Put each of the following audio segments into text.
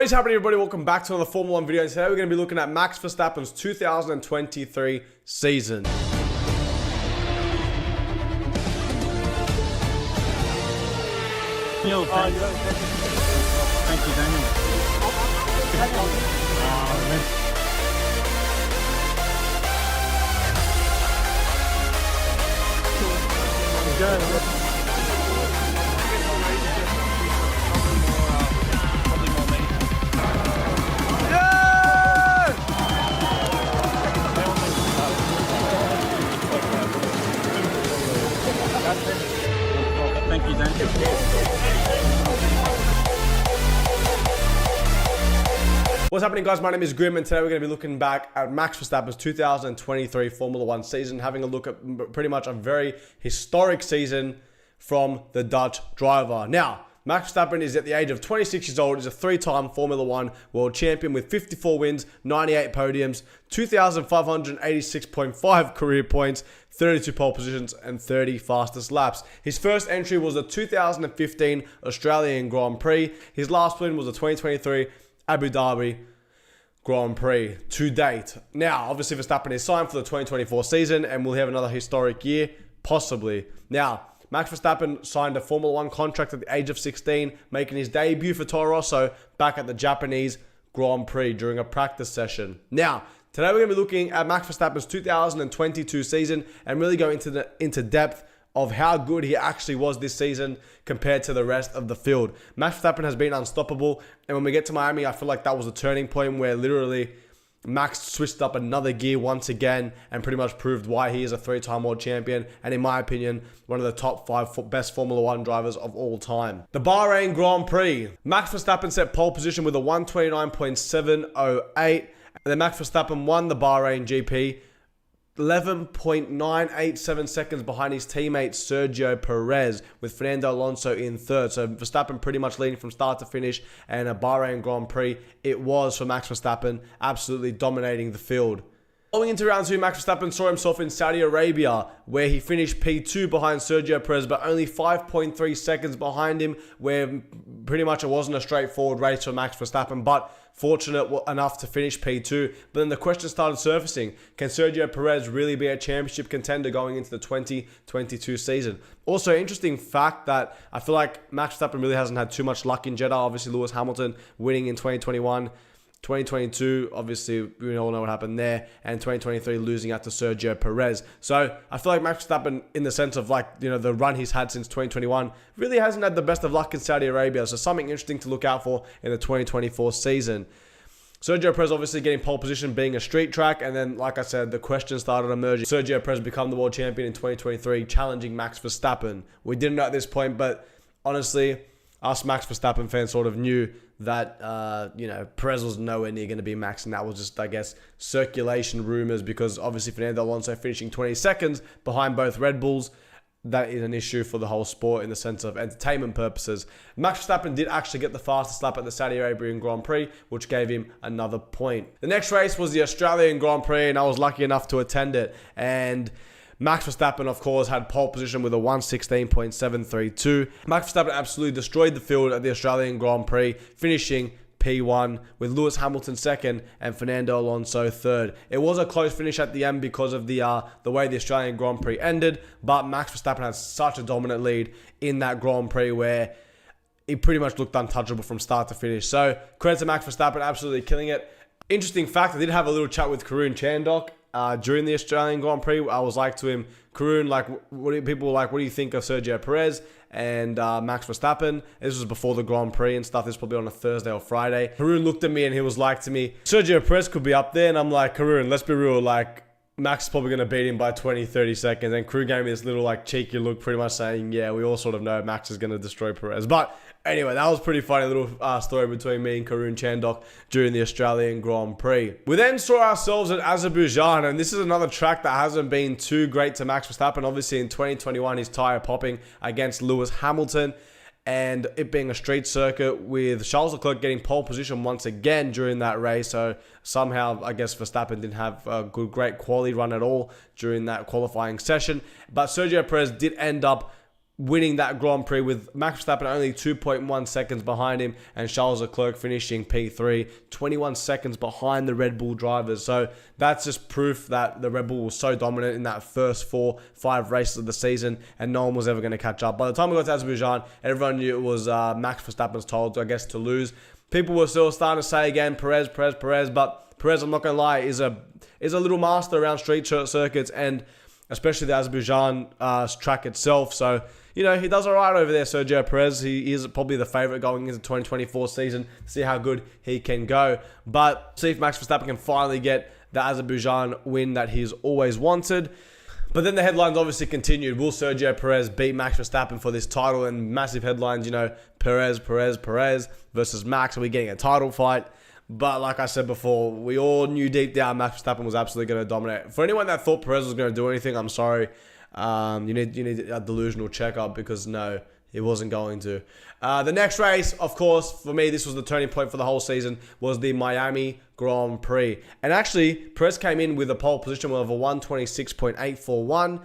What is happening, everybody? Welcome back to another Formula 1 video. And today we're going to be looking at Max Verstappen's 2023 season. Thank you, Daniel. Thank you, Daniel. What's happening, guys? My name is Grim, and today we're going to be looking back at Max Verstappen's 2023 Formula 1 season, having a look at pretty much a very historic season from the Dutch driver. Now, Max Verstappen is at the age of 26 years old. He's a three-time Formula 1 world champion with 54 wins, 98 podiums, 2,586.5 career points, 32 pole positions, and 30 fastest laps. His first entry was the 2015 Australian Grand Prix. His last win was the 2023 Abu Dhabi Grand Prix to date. Now, obviously, Verstappen is signed for the 2024 season, and will have another historic year, possibly. Now, Max Verstappen signed a Formula 1 contract at the age of 16, making his debut for Toro Rosso back at the Japanese Grand Prix during a practice session. Now, today we're going to be looking at Max Verstappen's 2022 season and really go into depth of how good he actually was this season compared to the rest of the field. Max Verstappen has been unstoppable, and when we get to Miami, I feel like that was a turning point where literally Max switched up another gear once again and pretty much proved why he is a three-time world champion and, in my opinion, one of the top 5 best Formula 1 drivers of all time. The Bahrain Grand Prix. Max Verstappen set pole position with a 129.708, and then Max Verstappen won the Bahrain GP 11.987 seconds behind his teammate Sergio Perez, with Fernando Alonso in third. So Verstappen pretty much leading from start to finish, and a Bahrain Grand Prix it was for Max Verstappen, absolutely dominating the field. Going into round 2, Max Verstappen saw himself in Saudi Arabia, where he finished P2 behind Sergio Perez, but only 5.3 seconds behind him, where pretty much it wasn't a straightforward race for Max Verstappen, but fortunate enough to finish P2. But then the question started surfacing: can Sergio Perez really be a championship contender going into the 2022 season? Also, interesting fact that I feel like Max Verstappen really hasn't had too much luck in Jeddah. Obviously, Lewis Hamilton winning in 2021. 2022, obviously, we all know what happened there, and 2023 losing out to Sergio Perez. So I feel like Max Verstappen, in the sense of the run he's had since 2021, really hasn't had the best of luck in Saudi Arabia. So something interesting to look out for in the 2024 season. Sergio Perez obviously getting pole position, being a street track, and then, like I said, the question started emerging. Sergio Perez become the world champion in 2023, challenging Max Verstappen. We didn't know at this point, but honestly, us Max Verstappen fans sort of knew that, Perez was nowhere near going to be Max, and that was just, I guess, circulation rumors, because obviously Fernando Alonso finishing 20 seconds behind both Red Bulls, that is an issue for the whole sport in the sense of entertainment purposes. Max Verstappen did actually get the fastest lap at the Saudi Arabian Grand Prix, which gave him another point. The next race was the Australian Grand Prix, and I was lucky enough to attend it, and Max Verstappen, of course, had pole position with a 116.732. Max Verstappen absolutely destroyed the field at the Australian Grand Prix, finishing P1 with Lewis Hamilton second and Fernando Alonso third. It was a close finish at the end because of the way the Australian Grand Prix ended, but Max Verstappen had such a dominant lead in that Grand Prix where he pretty much looked untouchable from start to finish. So credit to Max Verstappen, absolutely killing it. Interesting fact, I did have a little chat with Karun Chandok during the Australian Grand Prix. I was like to him, Karun, what do you think of Sergio Perez and Max Verstappen? This was before the Grand Prix and stuff. This was probably on a Thursday or Friday. Karun looked at me and he was like to me, Sergio Perez could be up there. And I'm like, Karun, let's be real, Max is probably going to beat him by 20, 30 seconds. And Karun gave me this little cheeky look, pretty much saying, yeah, we all sort of know Max is going to destroy Perez. But anyway, that was pretty funny little story between me and Karun Chandok during the Australian Grand Prix. We then saw ourselves at Azerbaijan, and this is another track that hasn't been too great to Max Verstappen. Obviously, in 2021, his tyre popping against Lewis Hamilton, and it being a street circuit with Charles Leclerc getting pole position once again during that race. So somehow, I guess Verstappen didn't have a great quality run at all during that qualifying session. But Sergio Perez did end up winning that Grand Prix with Max Verstappen only 2.1 seconds behind him and Charles Leclerc finishing P3, 21 seconds behind the Red Bull drivers. So that's just proof that the Red Bull was so dominant in that first 4-5 races of the season and no one was ever going to catch up. By the time we got to Azerbaijan, everyone knew it was Max Verstappen's told, I guess, to lose. People were still starting to say again, Perez, but Perez, I'm not going to lie, is a little master around street circuits and especially the Azerbaijan track itself. So, you know, he does all right over there, Sergio Perez. He is probably the favorite going into the 2024 season. See how good he can go. But see if Max Verstappen can finally get the Azerbaijan win that he's always wanted. But then the headlines obviously continued. Will Sergio Perez beat Max Verstappen for this title? And massive headlines, you know, Perez versus Max. Are we getting a title fight? But like I said before, we all knew deep down Max Verstappen was absolutely going to dominate. For anyone that thought Perez was going to do anything, I'm sorry. You need a delusional checkup because no, he wasn't going to. The next race, of course, for me, this was the turning point for the whole season, was the Miami Grand Prix. And actually, Perez came in with a pole position of a 126.841,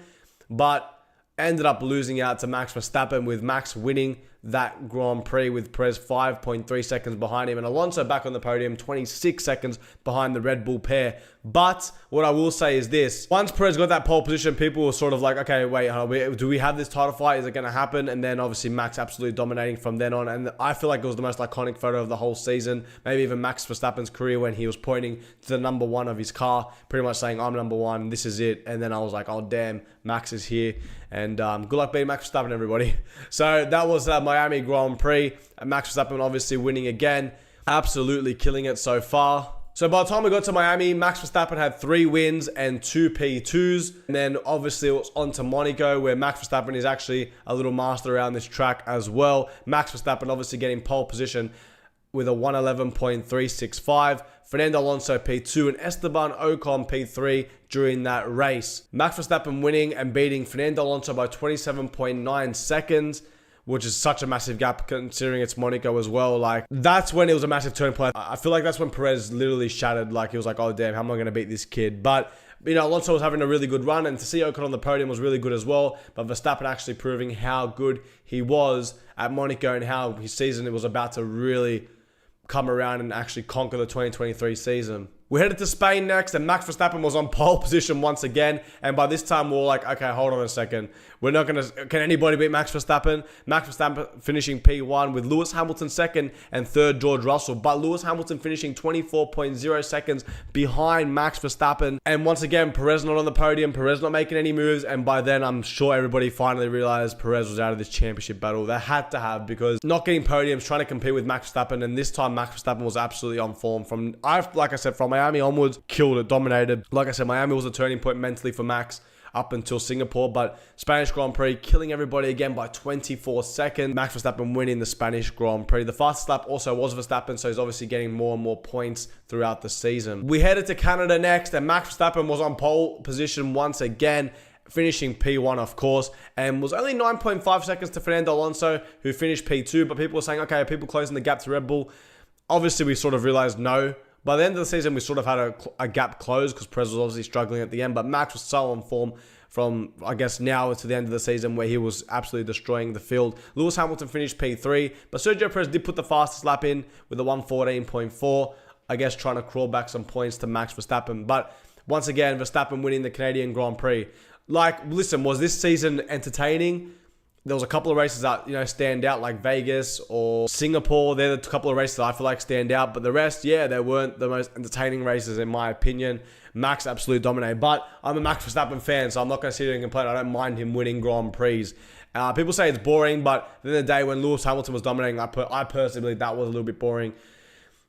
but ended up losing out to Max Verstappen with Max winning that Grand Prix with Perez 5.3 seconds behind him and Alonso back on the podium 26 seconds behind the Red Bull pair. But what I will say is this: once Perez got that pole position, people were sort of like, okay, wait, do we have this title fight? Is it going to happen? And then obviously Max absolutely dominating from then on. And I feel like it was the most iconic photo of the whole season, maybe even Max Verstappen's career, when he was pointing to the number one of his car, pretty much saying, I'm number one, this is it. And then I was like, oh damn, Max is here. And good luck beating Max Verstappen, everybody. So that was Miami Grand Prix. And Max Verstappen obviously winning again. Absolutely killing it so far. So by the time we got to Miami, Max Verstappen had 3 wins and 2 P2s. And then obviously it was on to Monaco, where Max Verstappen is actually a little master around this track as well. Max Verstappen obviously getting pole position with a 111.365. Fernando Alonso P2 and Esteban Ocon P3 during that race. Max Verstappen winning and beating Fernando Alonso by 27.9 seconds, which is such a massive gap considering it's Monaco as well. Like, that's when it was a massive turning point. I feel like that's when Perez literally shattered. Like, he was like, oh damn, how am I going to beat this kid? But, you know, Alonso was having a really good run, and to see Ocon on the podium was really good as well. But Verstappen actually proving how good he was at Monaco and how his season was about to really come around and actually conquer the 2023 season. We headed to Spain next, and Max Verstappen was on pole position once again. And by this time, we were like, okay, hold on a second. We're not going to... Can anybody beat Max Verstappen? Max Verstappen finishing P1 with Lewis Hamilton second and third George Russell. But Lewis Hamilton finishing 24.0 seconds behind Max Verstappen. And once again, Perez not on the podium. Perez not making any moves. And by then, I'm sure everybody finally realized Perez was out of this championship battle. They had to have, because not getting podiums, trying to compete with Max Verstappen. And this time, Max Verstappen was absolutely on form. Like I said, from Miami onwards, killed it, dominated. Like I said, Miami was a turning point mentally for Max up until Singapore, but Spanish Grand Prix killing everybody again by 24 seconds. Max Verstappen winning the Spanish Grand Prix. The fastest lap also was Verstappen, so he's obviously getting more and more points throughout the season. We headed to Canada next, and Max Verstappen was on pole position once again, finishing P1, of course, and was only 9.5 seconds to Fernando Alonso, who finished P2, but people were saying, okay, are people closing the gap to Red Bull? Obviously, we sort of realized no. By the end of the season, we sort of had a gap closed because Perez was obviously struggling at the end, but Max was so on form from, I guess, now to the end of the season, where he was absolutely destroying the field. Lewis Hamilton finished P3, but Sergio Perez did put the fastest lap in with a 114.4, I guess trying to crawl back some points to Max Verstappen. But once again, Verstappen winning the Canadian Grand Prix. Like, listen, was this season entertaining? There was a couple of races that, you know, stand out, like Vegas or Singapore. They're the couple of races that I feel like stand out. But the rest, yeah, they weren't the most entertaining races in my opinion. Max absolutely dominated. But I'm a Max Verstappen fan, so I'm not going to sit here and complain. I don't mind him winning Grand Prix. People say it's boring, but at the end of the day, when Lewis Hamilton was dominating, I personally believe that was a little bit boring.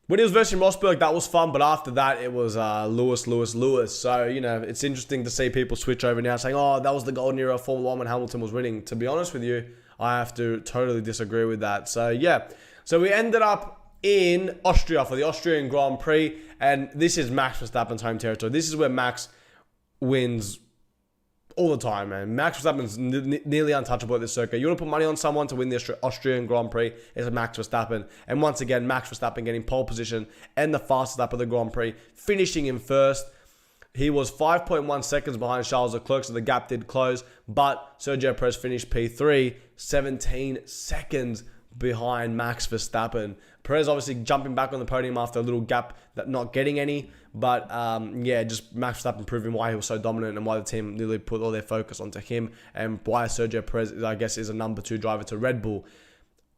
When he was versing Rosberg, that was fun, but after that, it was Lewis. So, you know, it's interesting to see people switch over now saying, oh, that was the golden era of Formula 1 when Hamilton was winning. To be honest with you, I have to totally disagree with that. So, yeah. So, we ended up in Austria for the Austrian Grand Prix, and this is Max Verstappen's home territory. This is where Max wins all the time, man. Max Verstappen's nearly untouchable at this circuit. You want to put money on someone to win the Austrian Grand Prix, it's Max Verstappen. And once again, Max Verstappen getting pole position and the fastest lap of the Grand Prix, finishing in first. He was 5.1 seconds behind Charles Leclerc, so the gap did close. But Sergio Perez finished P3, 17 seconds behind Max Verstappen. Perez obviously jumping back on the podium after a little gap, that not getting any. But yeah, just Max Verstappen proving why he was so dominant and why the team literally put all their focus onto him, and why Sergio Perez, I guess, is a number 2 driver to Red Bull.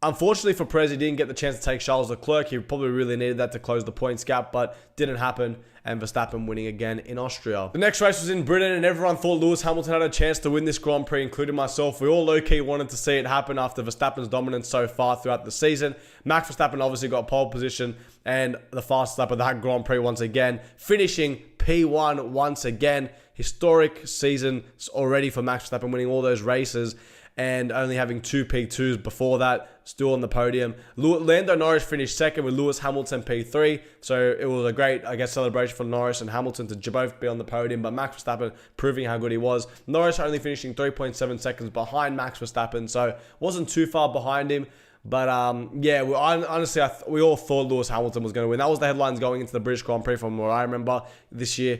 Unfortunately for Perez, he didn't get the chance to take Charles Leclerc. He probably really needed that to close the points gap, but didn't happen. And Verstappen winning again in Austria. The next race was in Britain, and everyone thought Lewis Hamilton had a chance to win this Grand Prix, including myself. We all low-key wanted to see it happen after Verstappen's dominance so far throughout the season. Max Verstappen obviously got pole position and the fastest lap of that Grand Prix once again, finishing P1 once again. Historic season already for Max Verstappen, winning all those races and only having 2 P2s before that, still on the podium. Lando Norris finished second with Lewis Hamilton P3, so it was a great, I guess, celebration for Norris and Hamilton to both be on the podium, but Max Verstappen proving how good he was. Norris only finishing 3.7 seconds behind Max Verstappen, so wasn't too far behind him. But yeah, honestly, we all thought Lewis Hamilton was going to win. That was the headlines going into the British Grand Prix from what I remember this year.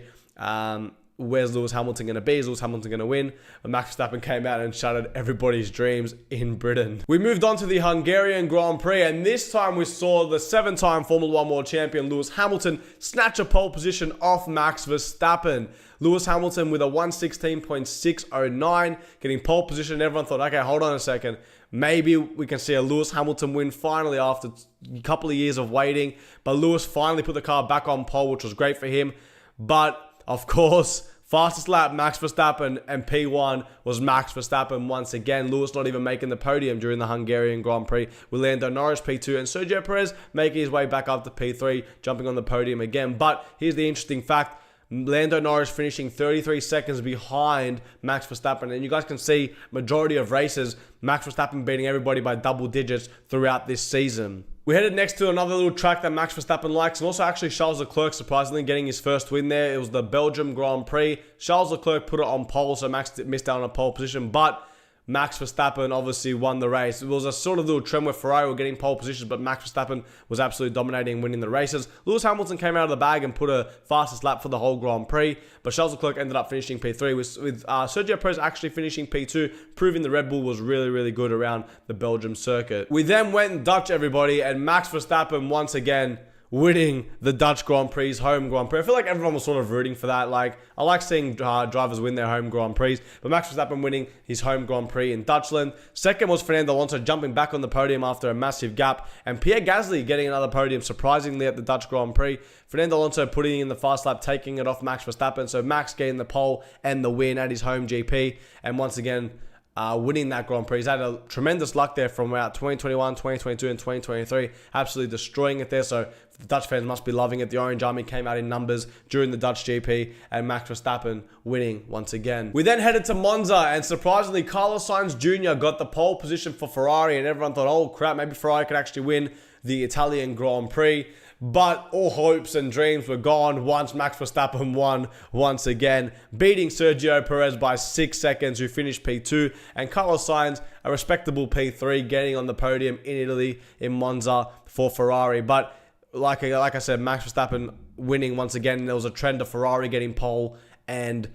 Where's Lewis Hamilton going to be? Is Lewis Hamilton going to win? But Max Verstappen came out and shattered everybody's dreams in Britain. We moved on to the Hungarian Grand Prix, and this time we saw the 7-time Formula 1 World Champion Lewis Hamilton snatch a pole position off Max Verstappen. Lewis Hamilton with a 1:16.609, getting pole position, and everyone thought, okay, hold on a second. Maybe we can see a Lewis Hamilton win finally after a couple of years of waiting. But Lewis finally put the car back on pole, which was great for him. But of course, fastest lap, Max Verstappen, and P1 was Max Verstappen once again. Lewis not even making the podium during the Hungarian Grand Prix, with Lando Norris P2 and Sergio Perez making his way back up to P3, jumping on the podium again. But here's the interesting fact. Lando Norris finishing 33 seconds behind Max Verstappen. And you guys can see, majority of races, Max Verstappen beating everybody by double digits throughout this season. We headed next to another little track that Max Verstappen likes, and also actually Charles Leclerc surprisingly getting his first win there. It was the Belgium Grand Prix. Charles Leclerc put it on pole, so Max missed out on a pole position, but Max Verstappen obviously won the race. It was a sort of little trend where Ferrari were getting pole positions, but Max Verstappen was absolutely dominating and winning the races. Lewis Hamilton came out of the bag and put a fastest lap for the whole Grand Prix, but Charles Leclerc ended up finishing P3 with Sergio Perez actually finishing P2, proving the Red Bull was really, really good around the Belgium circuit. We then went Dutch, everybody, and Max Verstappen once again winning the Dutch Grand Prix, home Grand Prix. I feel like everyone was sort of rooting for that. Like, I like seeing drivers win their home Grand Prix, but Max Verstappen winning his home Grand Prix in Dutchland. Second was Fernando Alonso jumping back on the podium after a massive gap, and Pierre Gasly getting another podium, surprisingly, at the Dutch Grand Prix. Fernando Alonso putting in the fast lap, taking it off Max Verstappen, so Max getting the pole and the win at his home GP, and once again, winning that Grand Prix. He's had a tremendous luck there from about 2021, 2022, and 2023. Absolutely destroying it there. So the Dutch fans must be loving it. The Orange Army came out in numbers during the Dutch GP, and Max Verstappen winning once again. We then headed to Monza, and surprisingly, Carlos Sainz Jr. got the pole position for Ferrari, and everyone thought, oh crap, maybe Ferrari could actually win the Italian Grand Prix. But all hopes and dreams were gone once Max Verstappen won once again, beating Sergio Perez by 6 seconds, who finished P2, and Carlos Sainz, a respectable P3, getting on the podium in Italy, in Monza, for Ferrari. But like I said, Max Verstappen winning once again. There was a trend of Ferrari getting pole and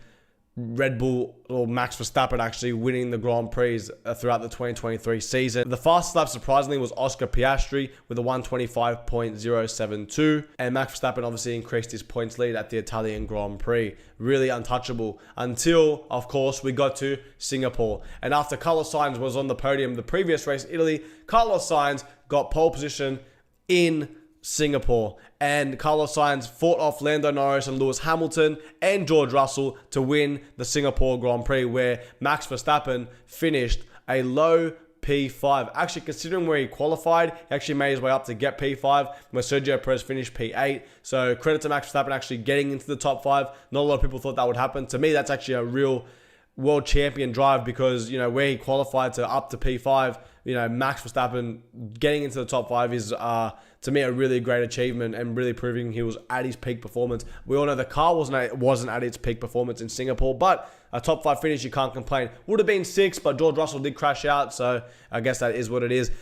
Red Bull, or Max Verstappen, actually winning the Grand Prix throughout the 2023 season. The fastest lap, surprisingly, was Oscar Piastri with a 1:25.072, and Max Verstappen obviously increased his points lead at the Italian Grand Prix. Really untouchable until, of course, we got to Singapore. And after Carlos Sainz was on the podium the previous race, Italy, Carlos Sainz got pole position in Singapore, and Carlos Sainz fought off Lando Norris and Lewis Hamilton and George Russell to win the Singapore Grand Prix, where Max Verstappen finished a low P5. Actually, considering where he qualified, he actually made his way up to get P5, where Sergio Perez finished P8. So credit to Max Verstappen actually getting into the top 5. Not a lot of people thought that would happen. To me, that's actually a real world champion drive, because, you know, where he qualified to up to P5, you know, Max Verstappen getting into the top 5 is, to me, a really great achievement, and really proving he was at his peak performance. We all know the car wasn't at its peak performance in Singapore, but a top 5 finish, you can't complain. Would have been 6, but George Russell did crash out, so I guess that is what it is.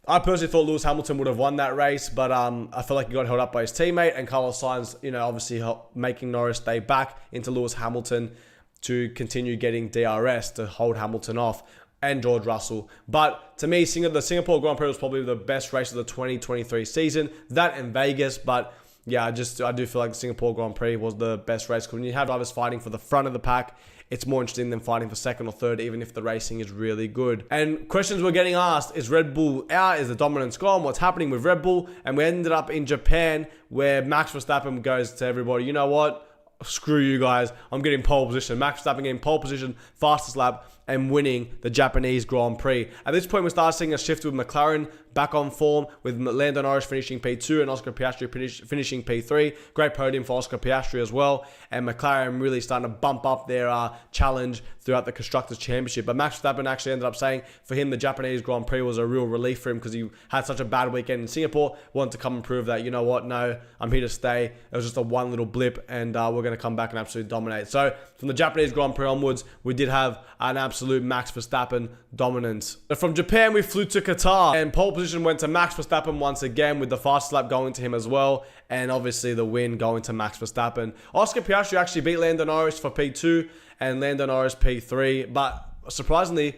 I personally thought Lewis Hamilton would have won that race, but I feel like he got held up by his teammate, and Carlos Sainz, you know, obviously making Norris stay back into Lewis Hamilton. to continue getting DRS to hold Hamilton off and George Russell. But to me, the Singapore Grand Prix was probably the best race of the 2023 season. That and Vegas, but yeah, I do feel like the Singapore Grand Prix was the best race, because when you have drivers fighting for the front of the pack, it's more interesting than fighting for second or third, even if the racing is really good. And questions were getting asked: is Red Bull out? Is the dominance gone? What's happening with Red Bull? And we ended up in Japan, where Max Verstappen goes to everybody, you know what? Screw you guys. I'm getting pole position. Max Verstappen getting pole position, fastest lap, and winning the Japanese Grand Prix. At this point, we started seeing a shift with McLaren back on form, with Lando Norris finishing P2 and Oscar Piastri finishing P3. Great podium for Oscar Piastri as well. And McLaren really starting to bump up their challenge throughout the Constructors' Championship. But Max Verstappen actually ended up saying for him, the Japanese Grand Prix was a real relief for him, because he had such a bad weekend in Singapore. Wanted to come and prove that, you know what, no, I'm here to stay. It was just a one little blip, and we're going to come back and absolutely dominate. So from the Japanese Grand Prix onwards, we did have an absolute Max Verstappen dominance. From Japan, we flew to Qatar, and pole position went to Max Verstappen once again, with the fastest lap going to him as well, and obviously the win going to Max Verstappen. Oscar Piastri actually beat Lando Norris for P2 and Lando Norris P3, but surprisingly,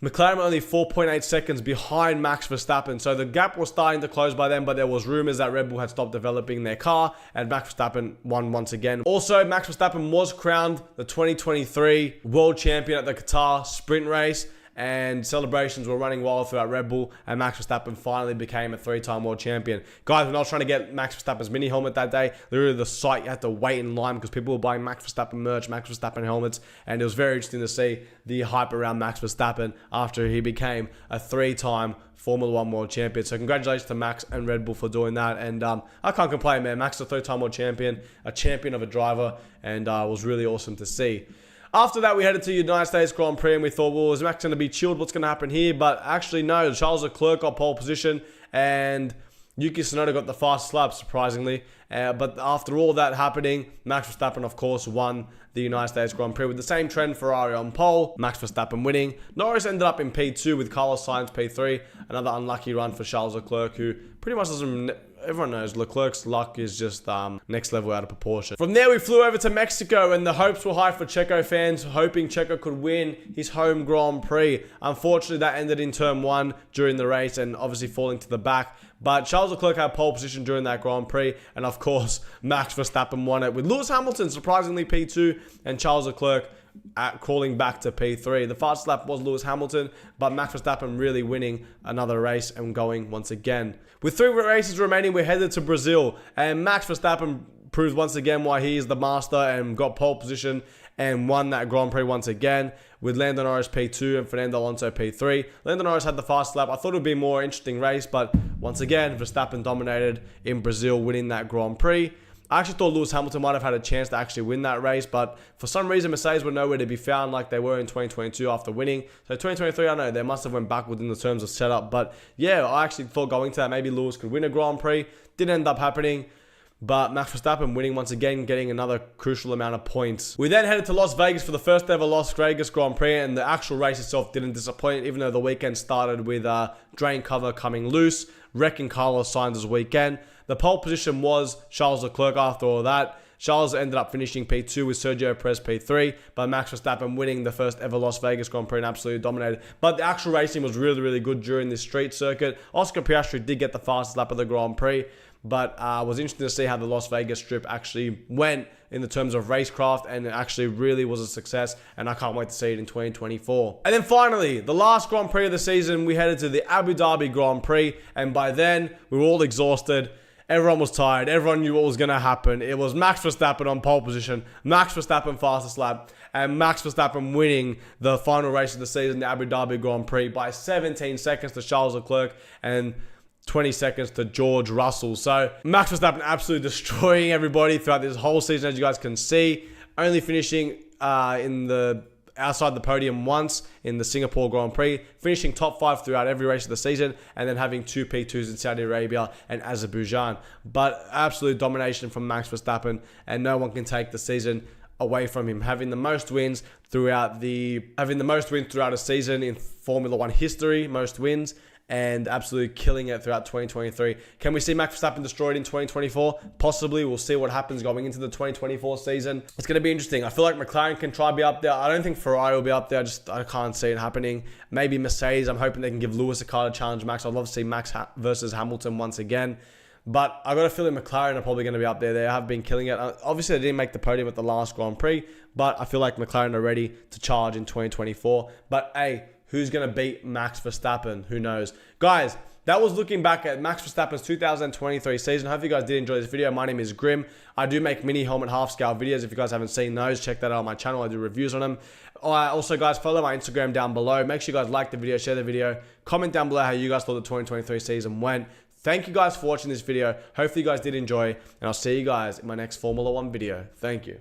McLaren were only 4.8 seconds behind Max Verstappen, so the gap was starting to close by then, but there was rumors that Red Bull had stopped developing their car, and Max Verstappen won once again. Also, Max Verstappen was crowned the 2023 World Champion at the Qatar Sprint Race, and celebrations were running wild throughout Red Bull, and Max Verstappen finally became a 3-time world champion. Guys, when I was trying to get Max Verstappen's mini helmet that day, literally the site, you had to wait in line because people were buying Max Verstappen merch, Max Verstappen helmets, and it was very interesting to see the hype around Max Verstappen after he became a 3-time Formula 1 world champion. So congratulations to Max and Red Bull for doing that, and I can't complain, man. Max is a 3-time world champion, a champion of a driver, and it was really awesome to see. After that, we headed to the United States Grand Prix, and we thought, well, is Max going to be chilled? What's going to happen here? But actually, no. Charles Leclerc got pole position, and Yuki Tsunoda got the fastest lap, surprisingly. But after all that happening, Max Verstappen, of course, won the United States Grand Prix with the same trend. Ferrari on pole, Max Verstappen winning. Norris ended up in P2 with Carlos Sainz P3. Another unlucky run for Charles Leclerc, who pretty much doesn't... Everyone knows Leclerc's luck is just next level out of proportion. From there, we flew over to Mexico, and the hopes were high for Checo fans, hoping Checo could win his home Grand Prix. Unfortunately, that ended in turn 1 during the race, and obviously falling to the back. But Charles Leclerc had pole position during that Grand Prix, and of course, Max Verstappen won it with Lewis Hamilton surprisingly P2 and Charles Leclerc crawling back to P3. The fastest lap was Lewis Hamilton, but Max Verstappen really winning another race and going once again. With 3 races remaining, we're headed to Brazil, and Max Verstappen proves once again why he is the master and got pole position and won that Grand Prix once again with Lando Norris P2 and Fernando Alonso P3. Lando Norris had the fast lap. I thought it would be a more interesting race, but once again, Verstappen dominated in Brazil, winning that Grand Prix. I actually thought Lewis Hamilton might have had a chance to actually win that race, but for some reason, Mercedes were nowhere to be found like they were in 2022 after winning. So 2023, I don't know, they must have went backward in the terms of setup. But yeah, I actually thought going to that, maybe Lewis could win a Grand Prix. Didn't end up happening. But Max Verstappen winning once again, getting another crucial amount of points. We then headed to Las Vegas for the first ever Las Vegas Grand Prix, and the actual race itself didn't disappoint, even though the weekend started with drain cover coming loose, wrecking Carlos Sainz's weekend. The pole position was Charles Leclerc after all that. Charles ended up finishing P2 with Sergio Perez P3, but Max Verstappen winning the first ever Las Vegas Grand Prix and absolutely dominated. But the actual racing was really, really good during this street circuit. Oscar Piastri did get the fastest lap of the Grand Prix, but it was interesting to see how the Las Vegas Strip actually went in the terms of racecraft, and it actually really was a success, and I can't wait to see it in 2024. And then finally, the last Grand Prix of the season, we headed to the Abu Dhabi Grand Prix, and by then, we were all exhausted. Everyone was tired. Everyone knew what was going to happen. It was Max Verstappen on pole position, Max Verstappen fastest lap, and Max Verstappen winning the final race of the season, the Abu Dhabi Grand Prix, by 17 seconds to Charles Leclerc and 20 seconds to George Russell. So Max Verstappen absolutely destroying everybody throughout this whole season, as you guys can see. Only finishing outside the podium once in the Singapore Grand Prix, finishing top 5 throughout every race of the season, and then having 2 P2s in Saudi Arabia and Azerbaijan. But absolute domination from Max Verstappen, and no one can take the season away from him, having the most wins throughout a season in Formula 1 history, most wins, and absolutely killing it throughout 2023. Can we see Max Verstappen destroyed in 2024? Possibly. We'll see what happens going into the 2024 season. It's going to be interesting. I feel like McLaren can try to be up there. I don't think Ferrari will be up there. I can't see it happening. Maybe Mercedes. I'm hoping they can give Lewis a car to challenge Max. I'd love to see Max versus Hamilton once again. But I got a feeling McLaren are probably going to be up there. They have been killing it. Obviously, they didn't make the podium at the last Grand Prix, but I feel like McLaren are ready to charge in 2024. But hey, who's going to beat Max Verstappen? Who knows? Guys, that was looking back at Max Verstappen's 2023 season. I hope you guys did enjoy this video. My name is Grim. I do make mini helmet half scale videos. If you guys haven't seen those, check that out on my channel. I do reviews on them. Also, guys, follow my Instagram down below. Make sure you guys like the video, share the video. Comment down below how you guys thought the 2023 season went. Thank you guys for watching this video. Hopefully you guys did enjoy, and I'll see you guys in my next Formula 1 video. Thank you.